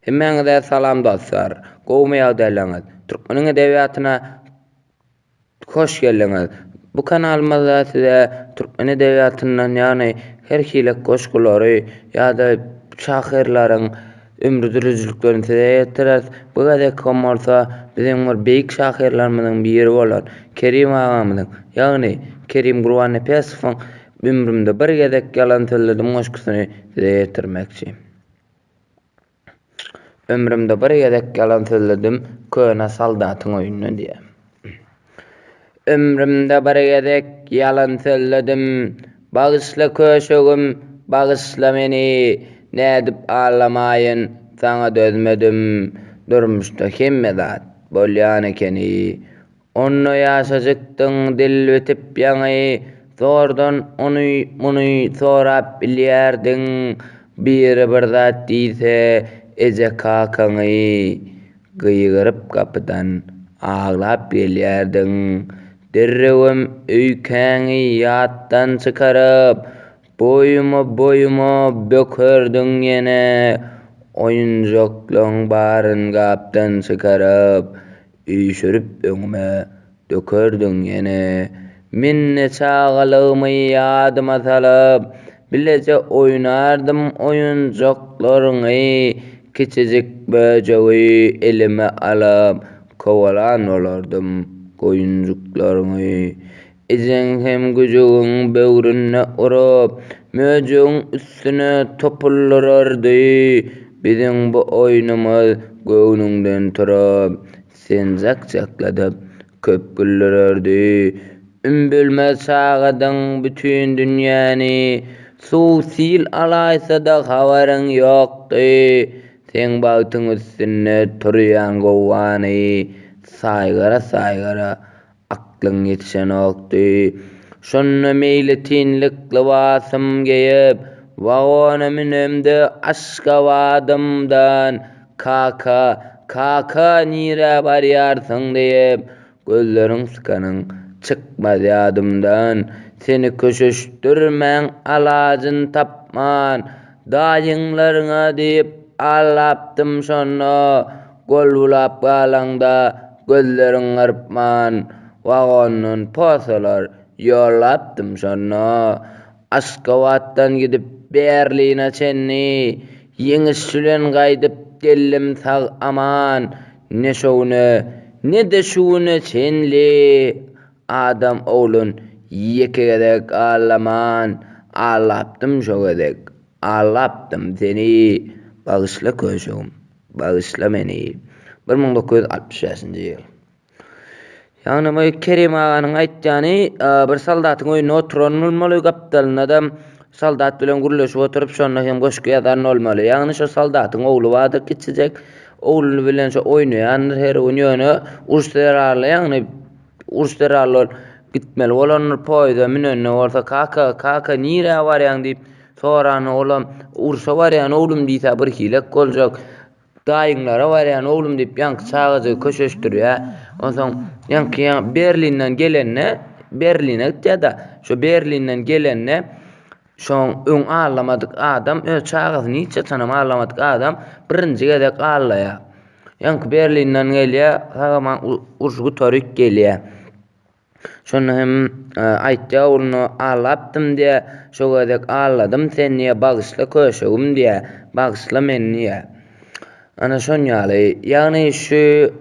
Hemmeňize salam dostlar. Gowmy ýagdaýlaryňyz. Türkmeniň edebiýatyna hoş geldiňiz. Bu kanalymyzda size türkmen edebiýatyndan ýagny her hilek goşgulary ýa-da şahyrlaryň ömrü dürüjlüklerini size ýetirer. Bu gadek komolsa biziň bir beýik şahyrlarymyzyň biri bolan Kerim agamyzyň, ýagny Kerim Gurbanepesowyň ömrümde bir gezek ýalan sözledim goşgusyny size ýetirmekçi. Ömrümde bir gezek ýalan sözledim köne saldatyň oýuny diýe. Ömrümde bir gezek ýalan sözledim, bagyşla köşegim, bagyşla meni, nädip ağlamaýyn, sana dözmedim, durmuşda hemme zat bolýan ekeni. Onu ýaşajykdyň dil ötip ýaňy, zordan onu sorap bilýärdiň, biri bir zat diýse eje kakaňy, gyýgyryp kapydan aglap gelýärdiň. Derrewem öýkäňi ýatdan çykaryp, boýuma bökerdiň ýene, oýunjaklaryň baryn gapdan çykaryp, üýşürip öňüme dökerdiň ýene. Minne çagalymy ýadyma salyp, bileje oýnardym oýunjaklaryny, kiçijik böjegi elime alyp, kowalan bolardym goýunjaklaryny. Ejeň hem güjüň böwrüne urup, möjüň üstüne topullardy. Biziň bu oýnumyz göwnüňden turup, sen jakjakladyp köp güllerdi. Bilmez çagadyň bütün dünýäni, suw sil alaýsa-da habaryň ýokdy. Sen bagtyň üstünde turýan gowany, saýgara aklyň ýetişen okdy. Şonda meýli tinlik libasym geyip, wagona minemde aşgawadymdan, kaka nire barýarsyň diýip, gözleriň sıkanyň çykmaz ýadymdan. Seni köşeşdirmäň alajyn tapman, daýyňlaryňa diýip allapdym şonda, gol bulap galanda gözleriň garpman, wagondan posalar ýollapdym şonda. Aşgabatdan gidip Berline çenni, ýeňiş bilen gaýdyp geldim sag aman, ne şowny ne de şuny çenli, adam oglun ýeke gezek allaman, allapdym şo gezek, allapdym seni, bagyşla köşegim, bagyşla meni. 1965-nji ýyl. Ýagny bu Kerim aganyň aýtjany, bir saldatyň oýuny oturan bolmaly, gapdalyna da saldat bilen gürleşip oturup şonda hem goşky ýazan bolmaly. Ýagny şo saldatyň ogly bardyr kiçijek, ogly bilen şo oýnaýandyr, her oýnaýany urşderaly, ýagny urşderaly gitmeli bolanlar poýda minenne bolsa kaka nire barýaň diýip sorany olam urşa barýan oglum diýse bir hilek boljak. Daýyňlara barýan oglum diýip ýanky çagaja köşeşdirýär. Onsoň ýanky Berlinden gelenne, Berline gitdi-de, şo Berlinden gelenne şoň öň ağlamadyk adam, öz çagasyny hiç tanam ağlamadyk adam birinji gezek ağlaýar. Ýanky Berlinden gelýär, hagaman urşugy törük gelýär. Şonu hem aýtdy, onu ağlapdym diýe, şo gezek ağladym seni, bagyşla köşegim diýe, bagyşla meni diýe. Ana şon ýaly, ýagny şu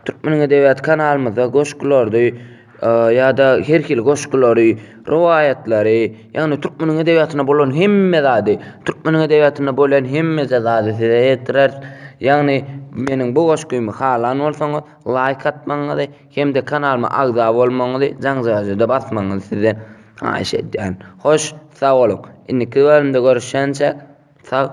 türkmen edebiýat kanalymyzda goşgulary ýa-da her hil goşgulary, riwayatlary, ýagny türkmen edebiýatyna bolan hemme zady, türkmen edebiýatyna bolan hemme zady size ýetirer. Ýagny meniň bu goşgymy halan bolsaňyz like atmaňyzy, hem de kanalyma agza bolmaňyzy, jaňjaýyda basmaňyzy sizden haýyş edýän. Hoş, sag bolun. Indiki bölümde görüşýänçe sag